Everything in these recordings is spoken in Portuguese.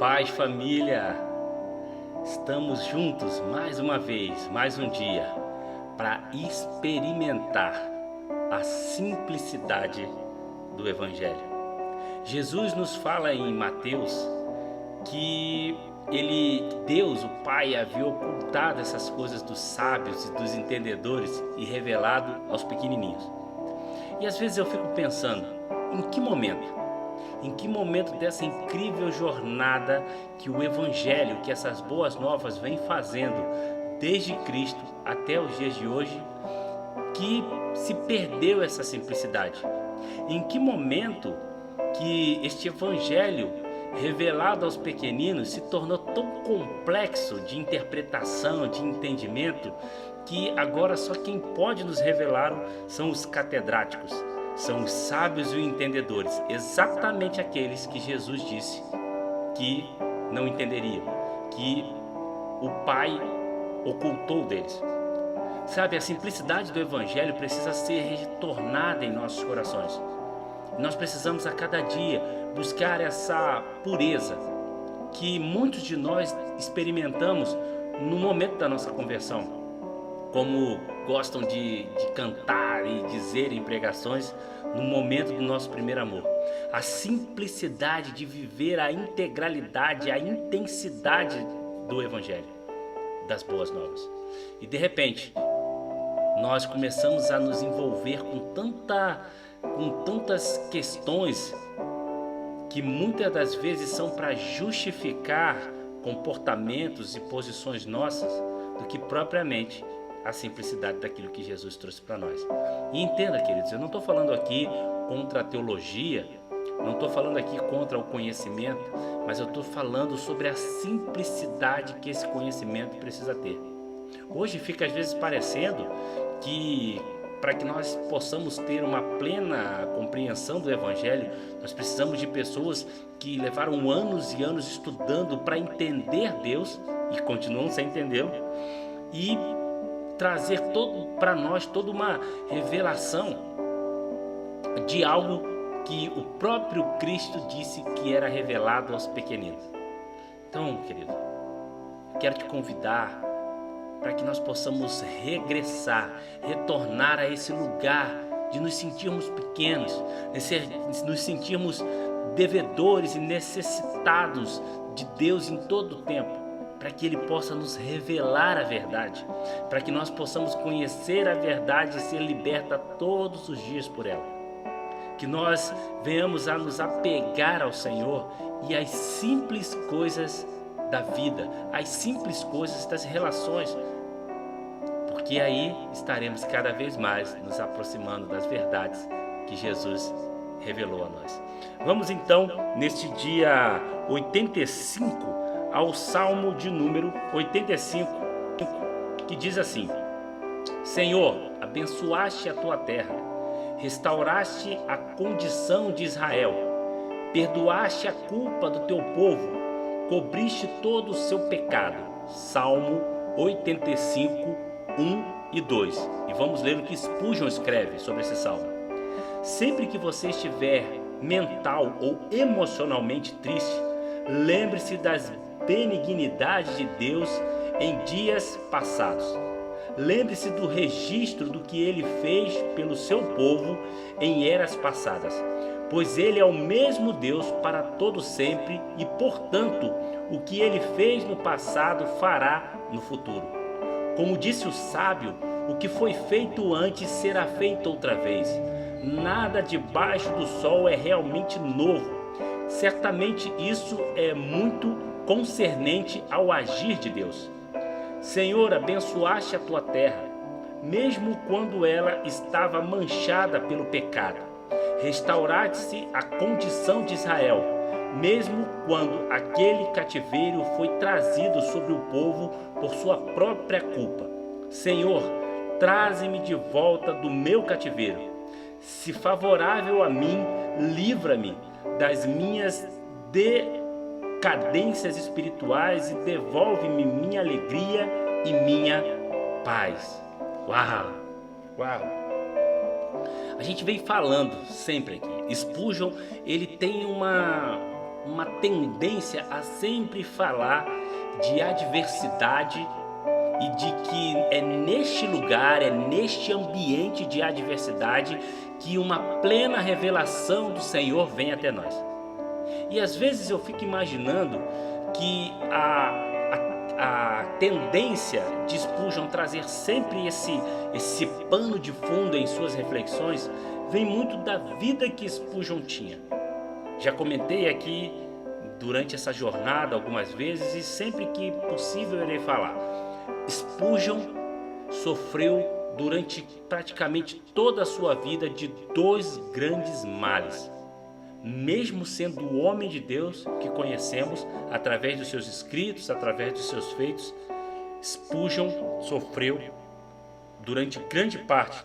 Paz, família, estamos juntos mais uma vez, mais um dia, para experimentar a simplicidade do Evangelho. Jesus nos fala em Mateus que Deus, o Pai, havia ocultado essas coisas dos sábios e dos entendedores e revelado aos pequenininhos. E às vezes eu fico pensando, em que momento dessa incrível jornada que o Evangelho, que essas boas novas vêm fazendo desde Cristo até os dias de hoje, que se perdeu essa simplicidade? Em que momento que este Evangelho revelado aos pequeninos se tornou tão complexo de interpretação, de entendimento, que agora só quem pode nos revelar são os catedráticos, são os sábios e os entendedores, exatamente aqueles que Jesus disse que não entenderiam, que o Pai ocultou deles. Sabe, a simplicidade do Evangelho precisa ser retornada em nossos corações. Nós precisamos a cada dia buscar essa pureza que muitos de nós experimentamos no momento da nossa conversão, como gostam de cantar e dizer em pregações, no momento do nosso primeiro amor. A simplicidade de viver a integralidade, a intensidade do Evangelho, das boas novas. E de repente, nós começamos a nos envolver com tantas questões que muitas das vezes são para justificar comportamentos e posições nossas do que propriamente a simplicidade daquilo que Jesus trouxe para nós. E entenda, queridos, eu não estou falando aqui contra a teologia, não estou falando aqui contra o conhecimento, mas eu estou falando sobre a simplicidade que esse conhecimento precisa ter. Hoje fica às vezes parecendo que para que nós possamos ter uma plena compreensão do Evangelho, nós precisamos de pessoas que levaram anos e anos estudando para entender Deus e continuam sem entendê-lo, e trazer para nós toda uma revelação de algo que o próprio Cristo disse que era revelado aos pequeninos. Então, querido, quero te convidar para que nós possamos regressar, retornar a esse lugar de nos sentirmos pequenos, nos sentirmos devedores e necessitados de Deus em todo o tempo, para que Ele possa nos revelar a verdade, para que nós possamos conhecer a verdade e ser liberta todos os dias por ela. Que nós venhamos a nos apegar ao Senhor e às simples coisas da vida, às simples coisas das relações, porque aí estaremos cada vez mais nos aproximando das verdades que Jesus revelou a nós. Vamos então, neste dia 85, ao Salmo de número 85, que diz assim: Senhor, abençoaste a tua terra, restauraste a condição de Israel, perdoaste a culpa do teu povo, cobriste todo o seu pecado. Salmo 85, 1 e 2. E vamos ler o que Spurgeon escreve sobre esse salmo. Sempre que você estiver mental ou emocionalmente triste, lembre-se das benignidades de Deus em dias passados. Lembre-se do registro do que Ele fez pelo seu povo em eras passadas, pois Ele é o mesmo Deus para todo sempre e, portanto, o que Ele fez no passado fará no futuro. Como disse o sábio, o que foi feito antes será feito outra vez. Nada debaixo do sol é realmente novo. Certamente isso é muito concernente ao agir de Deus. Senhor, abençoaste a tua terra, mesmo quando ela estava manchada pelo pecado. Restauraste a condição de Israel, mesmo quando aquele cativeiro foi trazido sobre o povo por sua própria culpa. Senhor, traze-me de volta do meu cativeiro. Se favorável a mim, livra-me das minhas decadências espirituais e devolve-me minha alegria e minha paz. Uau! Uau! A gente vem falando sempre aqui. Spurgeon, ele tem uma tendência a sempre falar de adversidade e de que é neste lugar, é neste ambiente de adversidade que uma plena revelação do Senhor vem até nós. E às vezes eu fico imaginando que a tendência de Spurgeon trazer sempre esse pano de fundo em suas reflexões vem muito da vida que Spurgeon tinha. Já comentei aqui durante essa jornada algumas vezes e sempre que possível eu irei falar. Spurgeon sofreu durante praticamente toda a sua vida de dois grandes males. Mesmo sendo o homem de Deus que conhecemos através dos seus escritos, através dos seus feitos, Spurgeon sofreu durante grande parte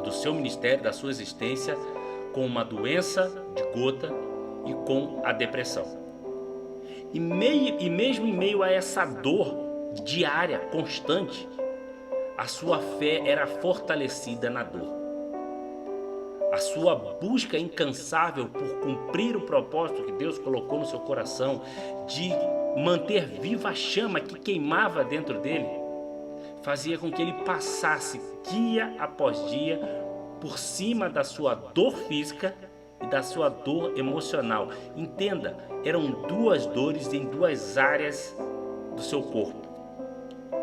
do seu ministério, da sua existência, com uma doença de gota e com a depressão. E mesmo em meio a essa dor diária, constante, a sua fé era fortalecida na dor. A sua busca incansável por cumprir o propósito que Deus colocou no seu coração, de manter viva a chama que queimava dentro dele, fazia com que ele passasse dia após dia por cima da sua dor física e da sua dor emocional. Entenda, eram duas dores em duas áreas do seu corpo.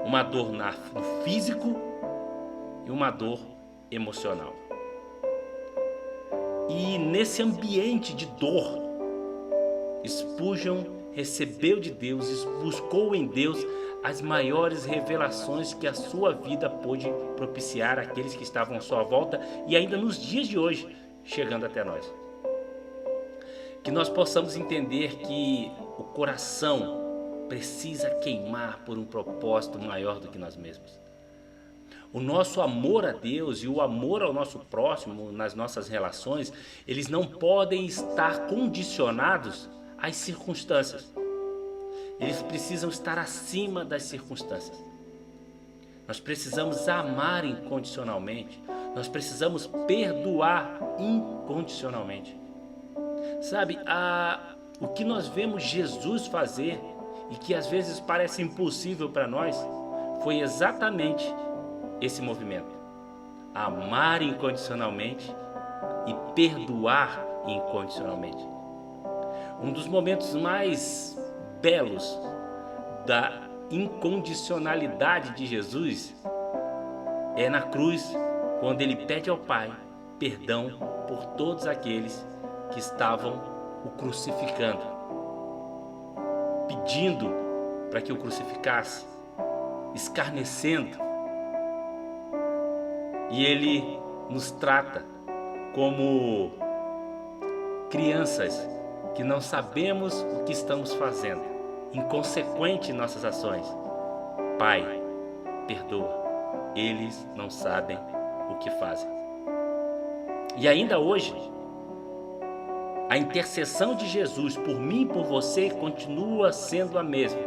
Uma dor no físico e uma dor emocional. E nesse ambiente de dor, Spurgeon recebeu de Deus e buscou em Deus as maiores revelações que a sua vida pôde propiciar àqueles que estavam à sua volta e ainda nos dias de hoje, chegando até nós. Que nós possamos entender que o coração precisa queimar por um propósito maior do que nós mesmos. O nosso amor a Deus e o amor ao nosso próximo nas nossas relações, eles não podem estar condicionados às circunstâncias. Eles precisam estar acima das circunstâncias. Nós precisamos amar incondicionalmente. Nós precisamos perdoar incondicionalmente. Sabe, o que nós vemos Jesus fazer e que às vezes parece impossível para nós, foi exatamente esse movimento: amar incondicionalmente e perdoar incondicionalmente. Um dos momentos mais belos da incondicionalidade de Jesus é na cruz, quando ele pede ao Pai perdão por todos aqueles que estavam o crucificando, pedindo para que o crucificasse, escarnecendo. E ele nos trata como crianças que não sabemos o que estamos fazendo, inconsequente em nossas ações. Pai, perdoa, eles não sabem o que fazem. E ainda hoje, a intercessão de Jesus por mim e por você continua sendo a mesma.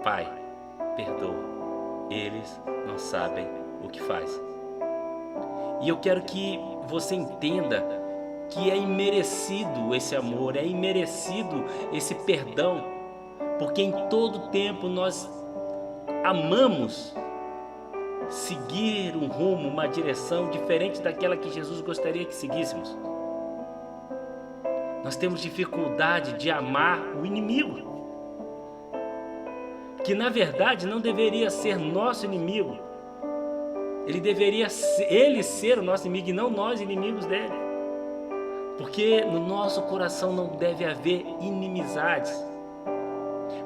Pai, perdoa, eles não sabem o que fazem. E eu quero que você entenda que é imerecido esse amor, é imerecido esse perdão, porque em todo tempo nós amamos seguir um rumo, uma direção diferente daquela que Jesus gostaria que seguíssemos. Nós temos dificuldade de amar o inimigo, que na verdade não deveria ser nosso inimigo. Ele deveria ser o nosso inimigo e não nós inimigos dele. Porque no nosso coração não deve haver inimizades.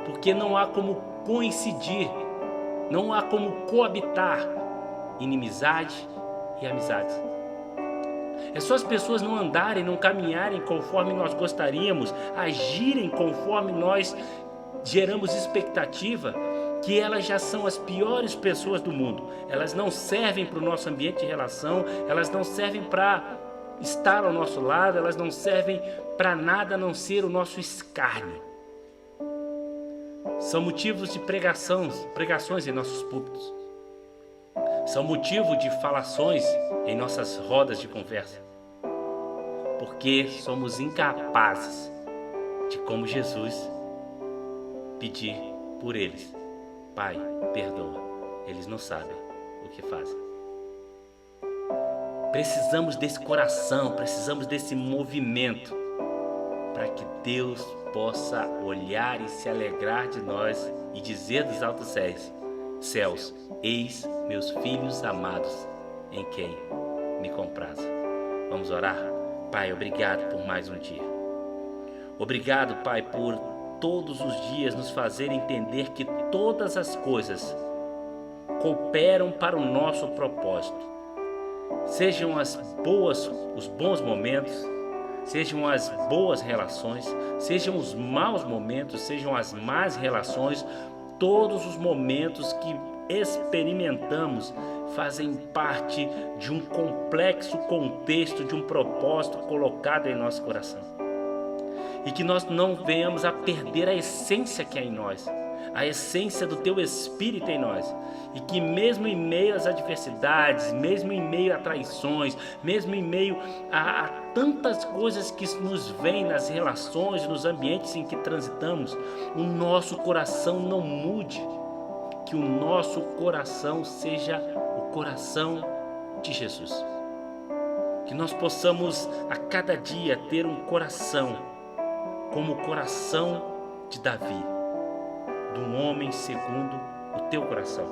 Porque não há como coincidir, não há como coabitar inimizade e amizades. É só as pessoas não andarem, não caminharem conforme nós gostaríamos, agirem conforme nós geramos expectativa, que elas já são as piores pessoas do mundo. Elas não servem para o nosso ambiente de relação, elas não servem para estar ao nosso lado, elas não servem para nada a não ser o nosso escárnio. São motivos de pregações em nossos púlpitos. São motivo de falações em nossas rodas de conversa. Porque somos incapazes de como Jesus pedir por eles: Pai, perdoa, eles não sabem o que fazem. Precisamos desse coração, precisamos desse movimento para que Deus possa olhar e se alegrar de nós e dizer dos altos céus: eis meus filhos amados, em quem me comprazo. Vamos orar? Pai, obrigado por mais um dia. Obrigado, Pai, por todos os dias nos fazer entender que todas as coisas cooperam para o nosso propósito. Sejam os bons momentos, sejam as boas relações, sejam os maus momentos, sejam as más relações, todos os momentos que experimentamos fazem parte de um complexo contexto, de um propósito colocado em nosso coração. E que nós não venhamos a perder a essência que é em nós, a essência do Teu Espírito em nós. E que mesmo em meio às adversidades, mesmo em meio a traições, mesmo em meio a tantas coisas que nos vêm nas relações, nos ambientes em que transitamos, o nosso coração não mude. Que o nosso coração seja o coração de Jesus. Que nós possamos a cada dia ter um coração como o coração de Davi, de um homem segundo o Teu coração.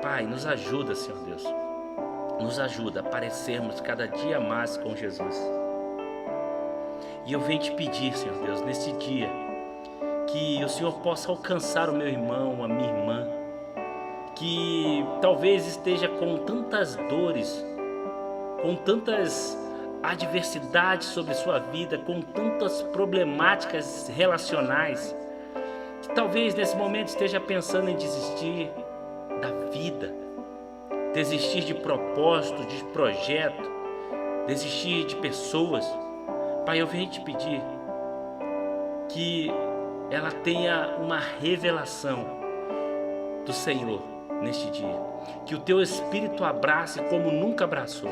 Pai, nos ajuda, Senhor Deus. Nos ajuda a parecermos cada dia mais com Jesus. E eu venho te pedir, Senhor Deus, nesse dia, que o Senhor possa alcançar o meu irmão, a minha irmã, que talvez esteja com tantas dores, com tantas adversidades sobre sua vida, com tantas problemáticas relacionais, que talvez nesse momento esteja pensando em desistir da vida, desistir de propósito, de projeto, desistir de pessoas. Pai, eu venho te pedir que ela tenha uma revelação do Senhor neste dia, que o Teu Espírito abrace como nunca abraçou,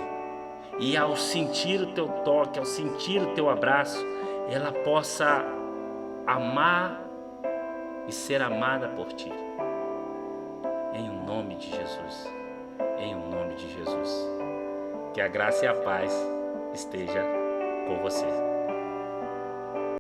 e ao sentir o Teu toque, ao sentir o Teu abraço, ela possa amar e ser amada por Ti. Em o nome de Jesus, em o nome de Jesus, que a graça e a paz esteja com você.